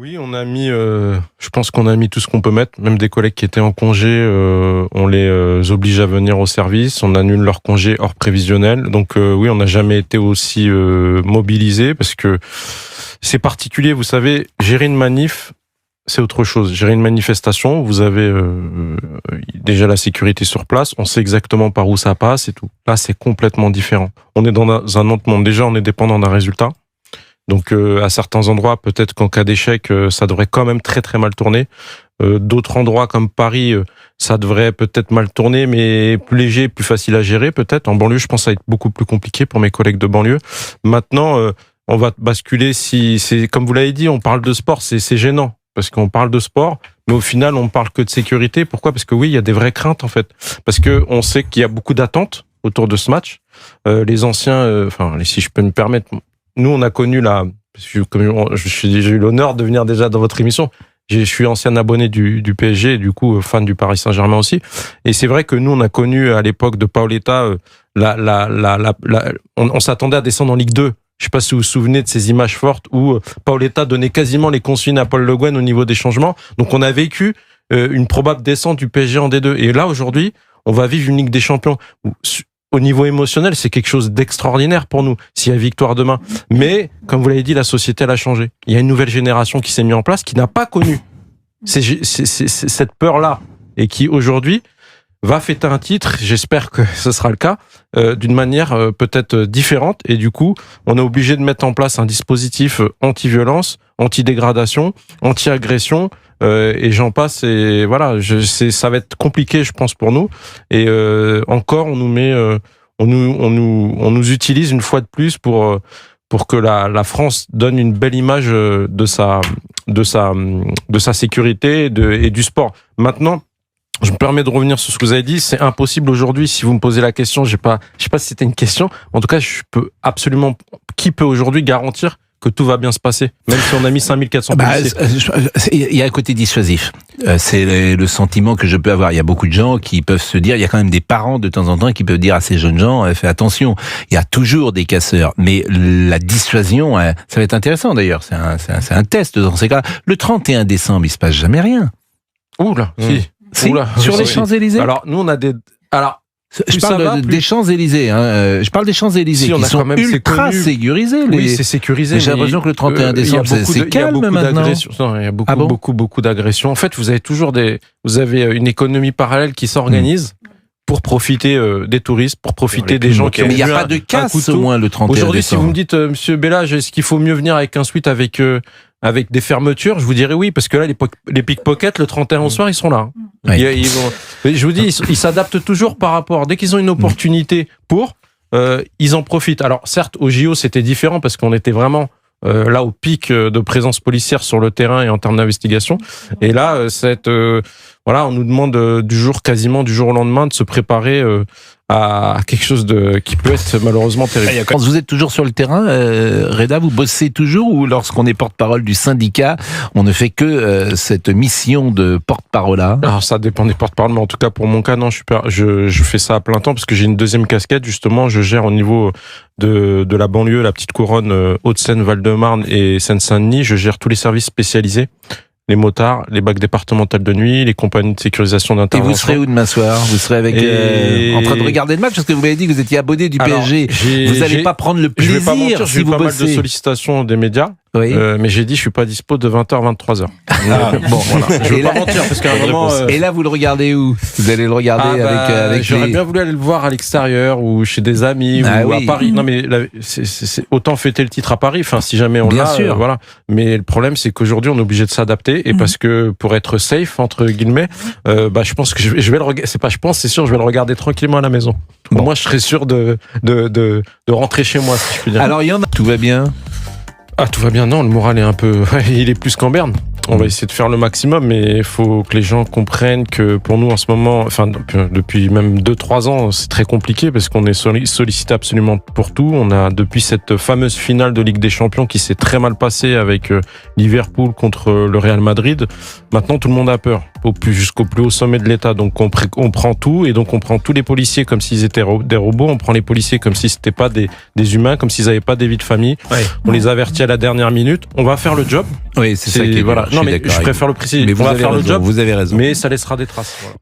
Oui, on a mis, je pense qu'on a mis tout ce qu'on peut mettre. Même des collègues qui étaient en congé, on les oblige à venir au service. On annule leur congé hors prévisionnel. Donc oui, on n'a jamais été aussi mobilisés parce que c'est particulier. Vous savez, gérer une manif, c'est autre chose. Gérer une manifestation, vous avez déjà la sécurité sur place. On sait exactement par où ça passe et tout. Là, c'est complètement différent. On est dans un autre monde. Déjà, on est dépendant d'un résultat. Donc à certains endroits, peut-être qu'en cas d'échec, ça devrait quand même très très mal tourner. D'autres endroits comme Paris, ça devrait peut-être mal tourner, mais plus léger, plus facile à gérer peut-être. En banlieue, je pense que ça va être beaucoup plus compliqué pour mes collègues de banlieue. Maintenant, on va basculer, si c'est comme vous l'avez dit, on parle de sport, c'est gênant, parce qu'on parle de sport, mais au final, on parle que de sécurité. Pourquoi ? Parce que oui, il y a des vraies craintes en fait. Parce que on sait qu'il y a beaucoup d'attentes autour de ce match. Les anciens, si je peux me permettre, nous, on a connu j'ai eu l'honneur de venir déjà dans votre émission. Je suis ancien abonné du PSG et du coup fan du Paris Saint-Germain aussi. Et c'est vrai que nous, on a connu à l'époque de Paoletta, on s'attendait à descendre en Ligue 2. Je sais pas si vous vous souvenez de ces images fortes où Paoletta donnait quasiment les consignes à Paul Le Guen au niveau des changements. Donc on a vécu une probable descente du PSG en D2. Et là, aujourd'hui, on va vivre une Ligue des Champions. Au niveau émotionnel, c'est quelque chose d'extraordinaire pour nous, s'il y a victoire demain. Mais, comme vous l'avez dit, la société, elle a changé. Il y a une nouvelle génération qui s'est mise en place, qui n'a pas connu cette peur-là, et qui, aujourd'hui, va fêter un titre, j'espère que ce sera le cas, d'une manière peut-être différente. Et du coup, on est obligé de mettre en place un dispositif anti-violence, anti-dégradation, anti-agression, et j'en passe. Et voilà, ça va être compliqué, je pense, pour nous. Et encore, on nous met, on nous utilise une fois de plus pour que la France donne une belle image de sa sécurité et du sport. Maintenant, je me permets de revenir sur ce que vous avez dit. C'est impossible aujourd'hui, si vous me posez la question, je sais pas si c'était une question. En tout cas, qui peut aujourd'hui garantir que tout va bien se passer, même si on a mis 5400 policiers. Il y a un côté dissuasif. C'est le sentiment que je peux avoir. Il y a beaucoup de gens qui peuvent se dire, il y a quand même des parents de temps en temps qui peuvent dire à ces jeunes gens, fais attention, il y a toujours des casseurs. Mais la dissuasion, ça va être intéressant d'ailleurs, c'est un test dans ces cas. Le 31 décembre, il se passe jamais rien. Oula, si. Oula, sur les Champs-Élysées. Alors, nous, on a des... Je parle des Champs-Élysées. Je parle des Champs-Élysées qui sont ultra sécurisés. Oui, c'est sécurisé. Mais j'ai l'impression que le 31 décembre, c'est calme maintenant. Il y a beaucoup d'agressions. En fait, vous avez une économie parallèle qui s'organise pour profiter des touristes, pour profiter des gens qui ont... Mais il n'y a pas de casse au moins le 31 décembre. Aujourd'hui, si vous me dites, Monsieur Bellage, est-ce qu'il faut mieux venir avec un suite avec des fermetures, je vous dirais oui, parce que là, les pickpockets, le 31 au soir, ils sont là. Oui. Je vous dis, ils s'adaptent toujours par rapport. Dès qu'ils ont une opportunité ils en profitent. Alors, certes, au JO, c'était différent parce qu'on était vraiment là au pic de présence policière sur le terrain et en termes d'investigation. Et là, on nous demande quasiment du jour au lendemain de se préparer à quelque chose qui peut être malheureusement terrible. Quand vous êtes toujours sur le terrain, Reda, vous bossez toujours, ou lorsqu'on est porte-parole du syndicat, on ne fait que cette mission de porte-parole-là? Alors ça dépend des porte-parole, mais en tout cas pour mon cas, non, je fais ça à plein temps parce que j'ai une deuxième casquette, justement, je gère au niveau de la banlieue, la petite couronne, Hauts-de-Seine, Val-de-Marne et Seine-Saint-Denis, je gère tous les services spécialisés. Les motards, les BAC départementales de nuit, les compagnies de sécurisation d'intervention. Et vous serez où demain soir? Vous serez en train de regarder le match? Parce que vous m'avez dit que vous étiez abonné du PSG. Vous n'allez pas prendre le plaisir. Je vais pas mentir, si j'ai eu vous pas bossez. mal de sollicitations des médias. Oui. Mais j'ai dit je suis pas dispo de 20h à 23h. Bon, voilà. Je vais pas mentir parce qu'à un moment. Et là, vous le regardez où? Vous allez le regarder avec j'aurais bien voulu aller le voir à l'extérieur ou chez des amis ou à Paris. Non mais c'est autant fêter le titre à Paris. Enfin, si jamais on l'a, voilà. Mais le problème, c'est qu'aujourd'hui, on est obligé de s'adapter et parce que pour être safe entre guillemets, je pense que je vais le regarder. C'est sûr, je vais le regarder tranquillement à la maison. Bon. Moi, je serais sûr de rentrer chez moi, si je puis dire. Alors, il y en a. Tout va bien. Tout va bien, non, le moral est un peu... il est plus qu'en berne. On va essayer de faire le maximum, mais il faut que les gens comprennent que pour nous, en ce moment, depuis même 2-3 ans, c'est très compliqué parce qu'on est sollicité absolument pour tout. On a, depuis cette fameuse finale de Ligue des Champions qui s'est très mal passée avec Liverpool contre le Real Madrid, maintenant tout le monde a peur. jusqu'au plus haut sommet de l'État. Donc on prend tout, et donc on prend tous les policiers comme s'ils étaient des robots, on prend les policiers comme si c'était pas des humains, comme s'ils n'avaient pas des vies de famille. Ouais. On les avertit à la dernière minute. On va faire le job. Oui, c'est ça qui est voilà. Non, mais je préfère le préciser. Mais on va faire le job. Vous avez raison. Mais ça laissera des traces. Voilà.